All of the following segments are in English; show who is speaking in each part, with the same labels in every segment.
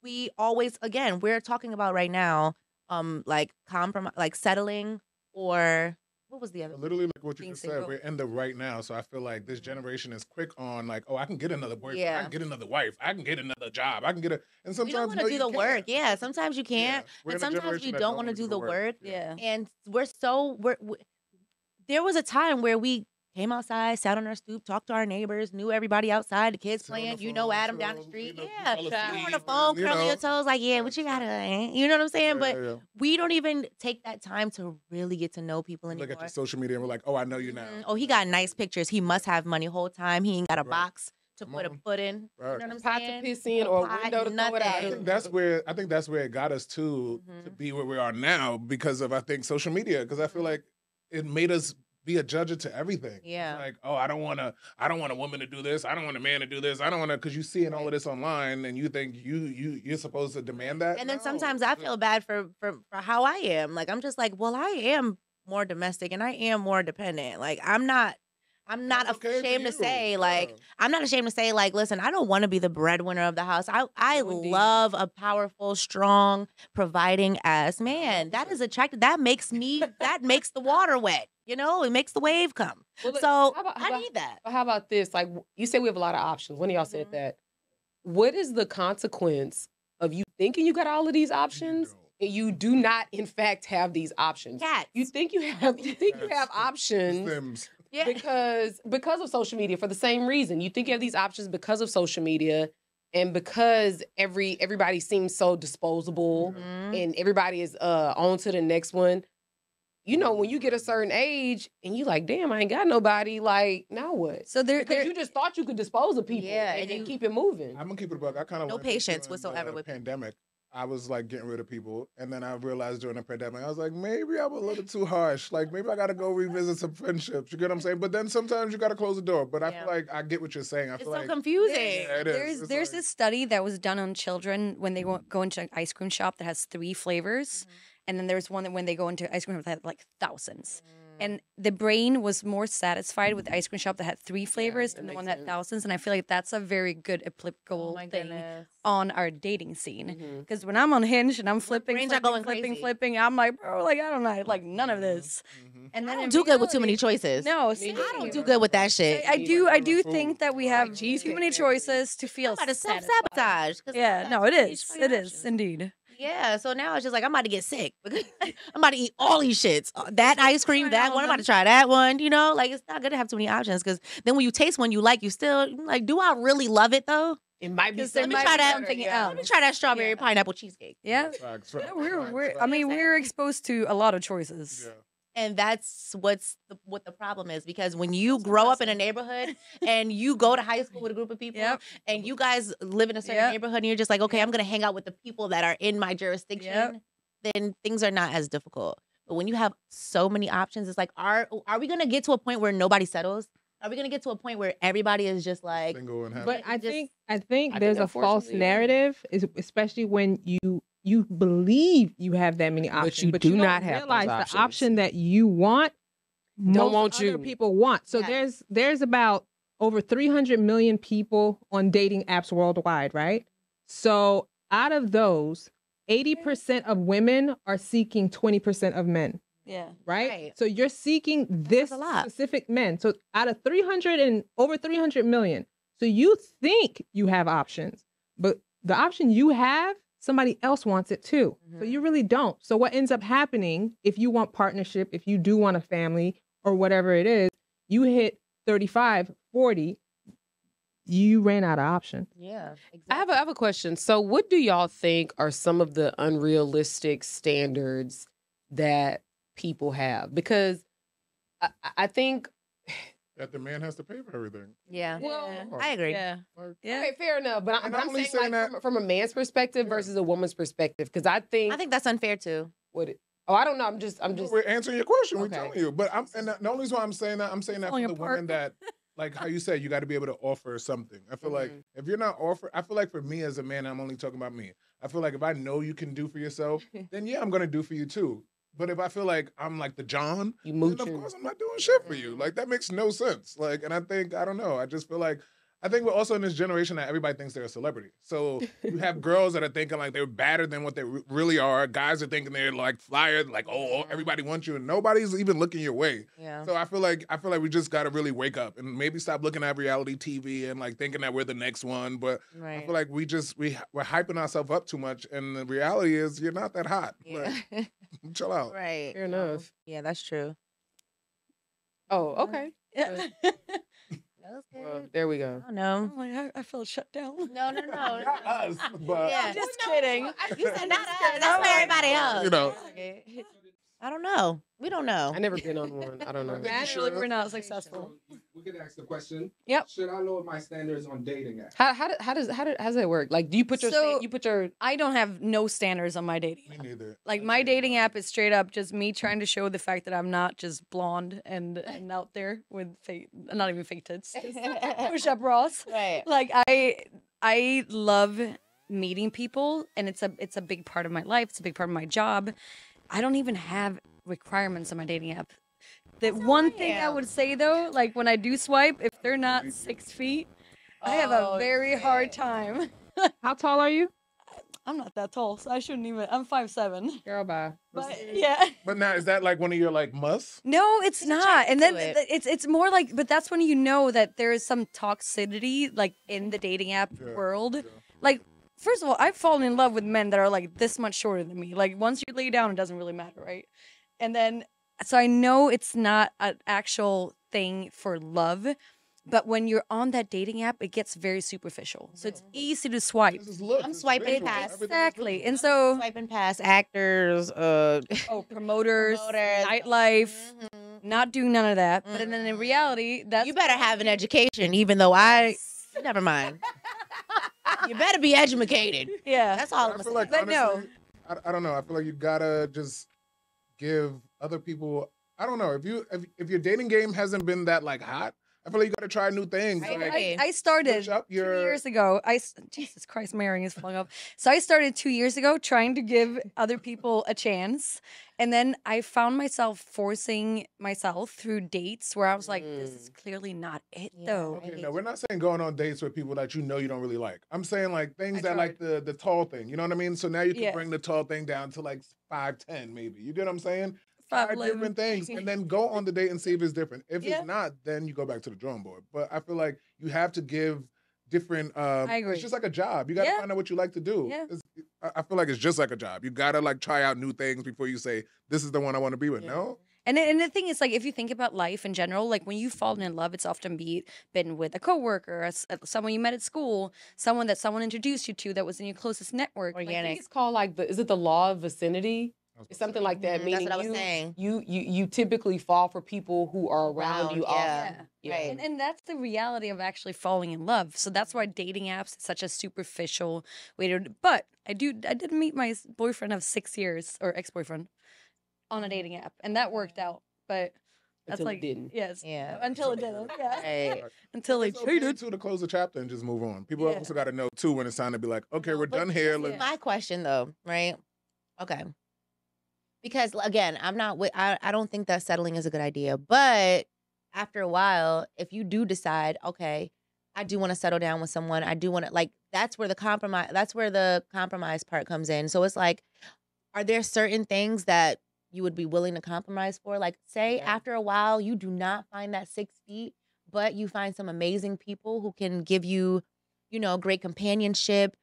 Speaker 1: we always, again, we're talking about right now, like compromise, like settling, or what was the other?
Speaker 2: Literally, like what you
Speaker 3: Being
Speaker 2: just said,
Speaker 3: single.
Speaker 2: we're in the right now. So I feel like this generation is quick on like, oh, I can get another boyfriend, I
Speaker 1: Yeah.
Speaker 2: can get another wife, I can get another job, I can get a. And
Speaker 1: You
Speaker 2: sometimes
Speaker 1: don't want to
Speaker 2: no,
Speaker 1: do
Speaker 2: you
Speaker 1: the
Speaker 2: can't.
Speaker 1: work. Yeah, sometimes you
Speaker 2: Yeah,
Speaker 1: can't,
Speaker 2: we're
Speaker 1: and
Speaker 2: in a
Speaker 1: sometimes
Speaker 2: generation
Speaker 1: you
Speaker 2: that
Speaker 1: don't want to
Speaker 2: wanna
Speaker 1: do the work.
Speaker 3: Yeah.
Speaker 1: And there was a time where we came outside, sat on our stoop, talked to our neighbors, knew everybody outside, the kids
Speaker 2: Sit on
Speaker 1: playing.
Speaker 2: the
Speaker 1: You know
Speaker 2: phone
Speaker 1: Adam down the
Speaker 2: till,
Speaker 1: street.
Speaker 2: you
Speaker 1: Yeah.
Speaker 2: fall
Speaker 1: You on the
Speaker 2: asleep
Speaker 1: phone,
Speaker 2: and, you
Speaker 1: curling your
Speaker 2: know.
Speaker 1: toes, like, yeah, what you got to, you know what I'm saying? But
Speaker 2: Yeah.
Speaker 1: we don't even take that time to really get to know people
Speaker 2: You
Speaker 1: anymore.
Speaker 2: look at your social media and we're like, oh, I know you now.
Speaker 1: Mhm. Oh, he got nice pictures. He must have money whole time. He ain't got a
Speaker 2: Right.
Speaker 1: box to
Speaker 2: Come
Speaker 1: put a
Speaker 2: on.
Speaker 1: foot in.
Speaker 2: Right.
Speaker 1: You know what I'm
Speaker 3: Pot to
Speaker 1: saying?
Speaker 3: piss in
Speaker 1: A
Speaker 3: or a
Speaker 1: pot,
Speaker 3: window to throw it out.
Speaker 2: I think that's where it got us to
Speaker 1: Mhm.
Speaker 2: be where we are now because of I think social media. Because I feel like it made us be a judge to everything.
Speaker 1: Yeah.
Speaker 2: It's like, oh, I don't want a woman to do this. I don't want a man to do this. I don't want to, because you see all of this online and you think you're supposed to demand that.
Speaker 1: And then
Speaker 2: No.
Speaker 1: sometimes I feel bad for how I am. Like, I'm just like, well, I am more domestic and I am more dependent. Like, I'm not
Speaker 2: That's okay for
Speaker 1: ashamed to
Speaker 2: you.
Speaker 1: say, like,
Speaker 2: Yeah.
Speaker 1: I'm not ashamed to say, like, listen, I don't want to be the breadwinner of the house. I
Speaker 3: No, indeed.
Speaker 1: love a powerful, strong, providing ass man. That is attractive. That makes the water wet. You know, it makes the wave come.
Speaker 3: Well, look,
Speaker 1: So
Speaker 3: how about-
Speaker 1: I need that.
Speaker 3: But how about this? Like you said, we have a lot of options. One of y'all said
Speaker 1: Mhm.
Speaker 3: that. What is the consequence of you thinking you got all of these options
Speaker 2: don't.
Speaker 3: and you do not, in fact, have these options?
Speaker 1: Cats.
Speaker 3: You think you have options
Speaker 2: Sims.
Speaker 1: Yeah.
Speaker 3: because of social media for the same reason. You think you have these options because of social media and because everybody seems so disposable
Speaker 1: Mhm.
Speaker 3: and everybody is on to the next one. You know, when you get a certain age and you like, damn, I ain't got nobody, like, now what?
Speaker 4: So
Speaker 3: Because you just thought you could dispose of people
Speaker 1: Yeah,
Speaker 3: and
Speaker 1: and
Speaker 3: then
Speaker 1: you-
Speaker 3: keep it moving.
Speaker 2: I'm gonna keep it a buck. I kind of
Speaker 1: No patience whatsoever with people.
Speaker 2: pandemic. I was like getting rid of people, and then I realized during the pandemic, I was like, maybe I'm a little too harsh. Like maybe I got to go revisit some friendships. You get what I'm saying? But then sometimes you got to close the door. But I
Speaker 1: Yeah.
Speaker 2: feel like I get what you're saying. I
Speaker 1: It's
Speaker 2: feel
Speaker 1: so
Speaker 2: like
Speaker 1: confusing.
Speaker 2: Yeah, it is. It's
Speaker 4: There's
Speaker 2: like-
Speaker 4: this study that was done on children when they go into an ice cream shop that has 3 flavors, and then there's one that when they go into ice cream that had like thousands. And the brain was more satisfied with the ice cream shop that had 3 flavors
Speaker 3: that
Speaker 4: than the
Speaker 3: makes
Speaker 4: one that had
Speaker 3: sense.
Speaker 4: thousands. And I feel like that's a very good
Speaker 1: Oh
Speaker 4: applicable
Speaker 1: my
Speaker 4: thing
Speaker 1: goodness.
Speaker 4: on our dating scene.
Speaker 3: Mhm.
Speaker 4: Because when I'm on Hinge and I'm flipping,
Speaker 1: brains are
Speaker 4: flipping,
Speaker 1: going
Speaker 4: flipping,
Speaker 1: crazy.
Speaker 4: flipping, I'm like, bro, like I don't know, like none of this.
Speaker 2: Mhm.
Speaker 4: And
Speaker 1: I
Speaker 4: then
Speaker 1: don't
Speaker 4: in
Speaker 1: do good with too many
Speaker 4: reality-
Speaker 1: choices.
Speaker 4: No,
Speaker 3: Me
Speaker 4: same.
Speaker 1: I don't
Speaker 3: neither.
Speaker 1: do good with that shit.
Speaker 4: I do
Speaker 2: Food.
Speaker 4: think that we have
Speaker 3: cheesecake
Speaker 4: too many
Speaker 3: factory.
Speaker 4: choices to feel
Speaker 1: I'm about to
Speaker 4: satisfied.
Speaker 1: self-sabotage. 'Cause I
Speaker 4: Yeah,
Speaker 1: got
Speaker 4: no,
Speaker 1: too
Speaker 4: it
Speaker 1: many
Speaker 4: is.
Speaker 1: fucking
Speaker 4: It is
Speaker 1: options.
Speaker 4: indeed.
Speaker 1: Yeah, so now it's just like I'm about to get sick. I'm about to eat all these shits. That ice cream, that one. I'm about to try that one. You know, like it's not good to have too many options because then when you taste one you like, you still like, do I really love it though?
Speaker 3: It might be
Speaker 4: 'Cause there
Speaker 3: something
Speaker 4: might
Speaker 1: try
Speaker 4: be
Speaker 1: that-
Speaker 4: something
Speaker 3: yeah.
Speaker 1: Let me
Speaker 4: else.
Speaker 1: try that strawberry
Speaker 4: Yeah.
Speaker 1: pineapple cheesecake.
Speaker 4: Yeah.
Speaker 2: Facts,
Speaker 4: No,
Speaker 2: facts,
Speaker 4: we're
Speaker 2: facts,
Speaker 4: I mean,
Speaker 1: saying?
Speaker 4: we're exposed to a lot of choices.
Speaker 2: Yeah.
Speaker 1: And that's what the problem is because when you grow up in a neighborhood and you go to high school with a group of people
Speaker 4: Yep.
Speaker 1: and you guys live in a certain
Speaker 4: Yep.
Speaker 1: neighborhood and you're just like, okay,
Speaker 4: Yep.
Speaker 1: I'm gonna hang out with the people that are in my jurisdiction, then things are not as difficult. But when you have so many options, it's like, are we gonna get to a point where nobody settles? Are we gonna get to a point where everybody is just like,
Speaker 2: Single and happy.
Speaker 5: But I
Speaker 1: just-
Speaker 5: think
Speaker 3: I
Speaker 5: there's
Speaker 3: think
Speaker 5: a false
Speaker 3: unfortunately, yeah.
Speaker 5: narrative, especially when you believe you have that many options,
Speaker 3: you do
Speaker 5: don't
Speaker 3: not have those
Speaker 5: realize
Speaker 3: options.
Speaker 5: the option that you want. Most
Speaker 3: want
Speaker 5: other
Speaker 3: you.
Speaker 5: people want. So
Speaker 1: Yes.
Speaker 5: there's about over 300 million people on dating apps worldwide, right? So out of those, 80% of women are seeking 20% of men.
Speaker 4: Yeah.
Speaker 5: Right?
Speaker 1: Right.
Speaker 5: So you're seeking this
Speaker 1: a lot.
Speaker 5: specific men. So out of 300 and over 300 million. So you think you have options, but the option you have, somebody else wants it too. So you really don't. So what ends up happening if you want partnership, if you do want a family or whatever it is, you hit 35, 40, you ran out of options.
Speaker 1: yeah,
Speaker 3: I have a question. So what do y'all think are some of the unrealistic standards that people have? Because I think
Speaker 2: That the man has to pay for everything.
Speaker 1: Yeah.
Speaker 3: Well,
Speaker 1: I agree.
Speaker 4: Yeah.
Speaker 2: Like,
Speaker 4: Yeah.
Speaker 3: okay, fair enough. But
Speaker 2: And
Speaker 3: I'm
Speaker 2: I'm only
Speaker 3: saying
Speaker 2: saying
Speaker 3: like
Speaker 2: that-
Speaker 3: from a man's perspective versus a woman's perspective. Because I think
Speaker 1: that's unfair too.
Speaker 3: I don't know. I'm just
Speaker 2: we're answering your question. We're
Speaker 3: Okay.
Speaker 2: telling you. But the only reason why I'm saying that for
Speaker 4: falling
Speaker 2: the women that, like how you said, you got to be able to offer something. I feel like if you're not I feel like for me as a man, I'm only talking about me. I feel like if I know you can do for yourself, then yeah, I'm gonna do for you too. But if I feel like I'm like the John,
Speaker 3: You
Speaker 2: then of
Speaker 3: mooching.
Speaker 2: course I'm not doing shit for you. Like that makes no sense. Like, and I don't know. I just feel like I think we're also in this generation that everybody thinks they're a celebrity. So you have girls that are thinking like they're better than what they really are. Guys are thinking they're like flyer, like everybody wants you, and nobody's even looking your way.
Speaker 1: Yeah.
Speaker 2: So I feel like we just got to really wake up and maybe stop looking at reality TV and like thinking that we're the next one. But I feel like we're hyping ourselves up too much, and the reality is you're not that hot.
Speaker 1: Yeah.
Speaker 2: Like, chill out.
Speaker 1: Right.
Speaker 3: Fair enough.
Speaker 1: Yeah, that's true.
Speaker 3: Oh, okay.
Speaker 4: Yeah.
Speaker 1: That was good.
Speaker 3: Well, there we go.
Speaker 1: I don't know.
Speaker 4: I'm like, I felt shut down.
Speaker 1: No.
Speaker 2: Not us, but
Speaker 1: Yeah.
Speaker 4: Just kidding.
Speaker 1: You said not us. That's for everybody else.
Speaker 2: you know.
Speaker 1: I don't know. We don't know.
Speaker 3: I never been on one. I don't know.
Speaker 4: Naturally, we're not successful.
Speaker 6: We could ask the question.
Speaker 4: Yep.
Speaker 6: Should I lower my standards on dating apps?
Speaker 3: How does that work? Like, do you put your
Speaker 4: I don't have no standards on my dating
Speaker 2: Me
Speaker 4: app.
Speaker 2: neither.
Speaker 4: Like my dating app is straight up just me trying to show the fact that I'm not just blonde and out there with fake, not even fake tits, just push-up bras.
Speaker 1: Right.
Speaker 4: Like I love meeting people, and it's a big part of my life. It's a big part of my job. I don't even have requirements on my dating app. The one thing I would say though, like when I do swipe, if they're not 6 feet, I have a very hard time.
Speaker 5: How tall are you?
Speaker 4: I'm not that tall, so I shouldn't even. I'm 5'7".
Speaker 3: girl bye?
Speaker 4: But yeah.
Speaker 2: But now, is that like one of your like musts?
Speaker 4: No, it's not. And then
Speaker 1: into it.
Speaker 4: it's more like, but that's when you know that there is some toxicity like in the dating app world. Like, first of all, I've fallen in love with men that are like this much shorter than me. Like once you lay down, it doesn't really matter, right? And then, so I know it's not an actual thing for love, but when you're on that dating app, it gets very superficial. So it's easy to swipe.
Speaker 2: This is looks.
Speaker 1: I'm
Speaker 2: It's
Speaker 1: swiping
Speaker 2: visual.
Speaker 1: past.
Speaker 2: Everything is
Speaker 4: Exactly.
Speaker 2: visual.
Speaker 4: And so,
Speaker 1: Swiping past actors,
Speaker 4: promoters, nightlife, not doing none of that. But then in reality, that's
Speaker 1: you better have an education, even though never mind. You better be educated.
Speaker 4: yeah.
Speaker 1: That's all I'm
Speaker 2: I
Speaker 1: gonna
Speaker 2: feel
Speaker 1: say.
Speaker 2: like,
Speaker 4: But no.
Speaker 2: honestly, I don't know. I feel like you gotta just give other people. I don't know if your dating game hasn't been that like hot. I feel like you gotta try new things.
Speaker 1: I
Speaker 2: Like,
Speaker 1: agree.
Speaker 4: I started
Speaker 2: switch up
Speaker 4: 2
Speaker 2: your-
Speaker 4: years ago. Jesus Christ, marrying is flung up. So I started 2 years ago trying to give other people a chance. And then I found myself forcing myself through dates where I was like, this is clearly not it though.
Speaker 2: Okay, no, we're not saying going on dates with people that you know you don't really like. I'm saying like things that like the tall thing. You know what I mean? So now you can bring the tall thing down to like 5'10" maybe. You get what I'm saying? Try
Speaker 4: 5'11".
Speaker 2: different things and then go on the date and see if it's different. If it's not, then you go back to the drawing board. But I feel like you have to give different.
Speaker 4: I agree.
Speaker 2: It's just like a job. You got to find out what you like to do.
Speaker 4: Yeah.
Speaker 2: I feel like it's just like a job. You got to like try out new things before you say this is the one I want to be with. No.
Speaker 4: And the thing is, like, if you think about life in general, like when you've fallen in love, it's often been with a coworker, someone you met at school, someone that someone introduced you to that was in your closest network.
Speaker 3: I think it's called like is it the law of vicinity? It's something like that.
Speaker 1: That's
Speaker 3: Meaning
Speaker 1: what I was saying.
Speaker 3: You typically fall for people who are around you often.
Speaker 1: Right.
Speaker 4: And that's the reality of actually falling in love. So that's why dating apps is such a superficial way to. But I did meet my boyfriend of 6 years or ex-boyfriend on a dating app, and that worked out. But that's
Speaker 3: Until it
Speaker 4: like
Speaker 3: didn't.
Speaker 4: yes,
Speaker 1: Yeah.
Speaker 4: until it didn't. Yeah,
Speaker 1: Right.
Speaker 4: until he
Speaker 2: It's okay
Speaker 4: cheated.
Speaker 2: to close the chapter and just move on. People also got to know too when it's time to be like, okay, we're done here. Let's
Speaker 1: My question though, right? Okay. Because again, I don't think that settling is a good idea. But after a while, if you do decide, okay, I do want to settle down with someone, I do want to that's where the compromise part comes in. So it's like, are there certain things that you would be willing to compromise for? Like, say after a while, you do not find that 6 feet, but you find some amazing people who can give you, great companionship.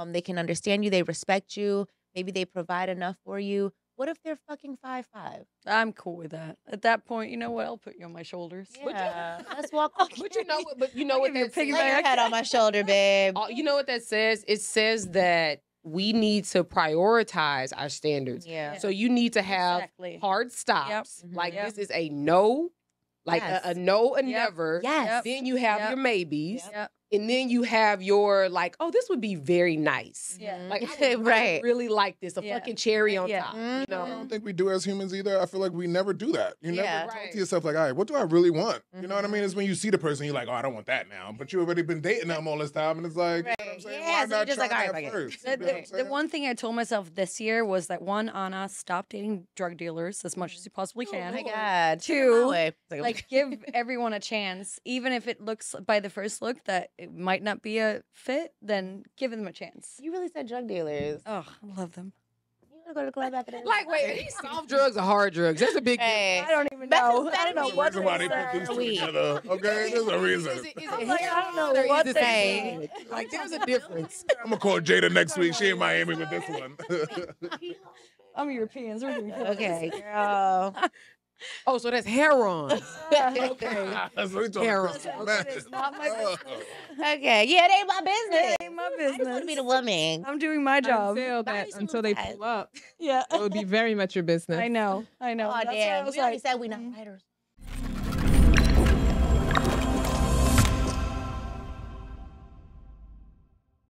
Speaker 1: They can understand you. They respect you. Maybe they provide enough for you. What if they're fucking 5'5"?
Speaker 4: I'm cool with that. At that point, you know what? I'll put you on my shoulders.
Speaker 1: Yeah, let's walk.
Speaker 3: But you know what that
Speaker 1: Lay your head on my shoulder, babe.
Speaker 3: You know what that says? It says that we need to prioritize our standards.
Speaker 1: Yeah.
Speaker 3: So you need to have
Speaker 4: Exactly.
Speaker 3: hard stops.
Speaker 1: Yep.
Speaker 3: Like
Speaker 4: Yep.
Speaker 3: this is a no, like
Speaker 1: Yes.
Speaker 3: a no, a
Speaker 1: Yep.
Speaker 3: never.
Speaker 1: Yes.
Speaker 3: Then you have
Speaker 4: Yep.
Speaker 3: your maybes.
Speaker 4: Yep.
Speaker 3: and then you have your like, oh, this would be very nice.
Speaker 4: Yeah.
Speaker 3: Like, I
Speaker 1: Right.
Speaker 3: really like this. A
Speaker 4: Yeah.
Speaker 3: fucking cherry on
Speaker 4: Yeah.
Speaker 3: top. You
Speaker 2: I
Speaker 3: know?
Speaker 2: don't think we do as humans either. I feel like we never do that. You
Speaker 1: Yeah.
Speaker 2: never talk
Speaker 3: Right.
Speaker 2: to yourself like, all right, what do I really want? You know what I mean? It's when you see the person, you're like, oh, I don't want that now. But you already been dating them all this time, and it's like, you know what I'm saying?
Speaker 1: Yeah,
Speaker 2: Why
Speaker 1: so you're
Speaker 2: not
Speaker 1: just
Speaker 2: try
Speaker 1: like, all right,
Speaker 2: that
Speaker 1: fuck it.
Speaker 2: first?
Speaker 4: The,
Speaker 2: You know what I'm
Speaker 4: the
Speaker 2: saying?
Speaker 4: one thing I told myself this year was that one, Anna, stop dating drug dealers as much as you possibly can.
Speaker 1: Oh my God.
Speaker 4: Two,
Speaker 1: Way.
Speaker 4: like give everyone a chance, even if it looks by the first look that it might not be a fit. Then give them a chance.
Speaker 1: You really said drug dealers.
Speaker 4: Oh, I love them.
Speaker 1: You want to go to the club after this?
Speaker 3: Like, wait, are these soft drugs or hard drugs? That's a big
Speaker 1: Hey.
Speaker 4: I don't even
Speaker 1: That's
Speaker 4: know.
Speaker 1: the
Speaker 4: I don't know
Speaker 1: same
Speaker 2: There's a
Speaker 4: what
Speaker 2: reason why they
Speaker 4: they
Speaker 2: put these two
Speaker 1: Weed.
Speaker 2: together. Okay, there's a reason.
Speaker 3: Is it
Speaker 4: I'm like, I don't know
Speaker 3: heroin or
Speaker 4: what
Speaker 3: is
Speaker 4: they
Speaker 3: it
Speaker 4: say.
Speaker 3: something? Like, there's a difference.
Speaker 2: I'm gonna call Jada next week. She in Miami with this one.
Speaker 4: I'm Europeans. We're doing
Speaker 1: Okay, girl.
Speaker 3: Oh, so that's heroin.
Speaker 4: okay.
Speaker 2: That's what we talking
Speaker 3: Harold.
Speaker 2: about.
Speaker 4: That is not my business.
Speaker 1: Okay, yeah, it ain't my business.
Speaker 4: It ain't my
Speaker 1: I just want to
Speaker 4: business.
Speaker 1: be the woman.
Speaker 4: I'm doing my job.
Speaker 5: Until
Speaker 1: Buy
Speaker 5: that,
Speaker 1: me some
Speaker 5: until they
Speaker 1: guys.
Speaker 5: pull up,
Speaker 4: Yeah.
Speaker 5: it would be very much your business.
Speaker 4: I know.
Speaker 1: Oh
Speaker 4: That's why I
Speaker 1: damn,
Speaker 4: was
Speaker 1: we already
Speaker 4: like,
Speaker 1: said we not fighters.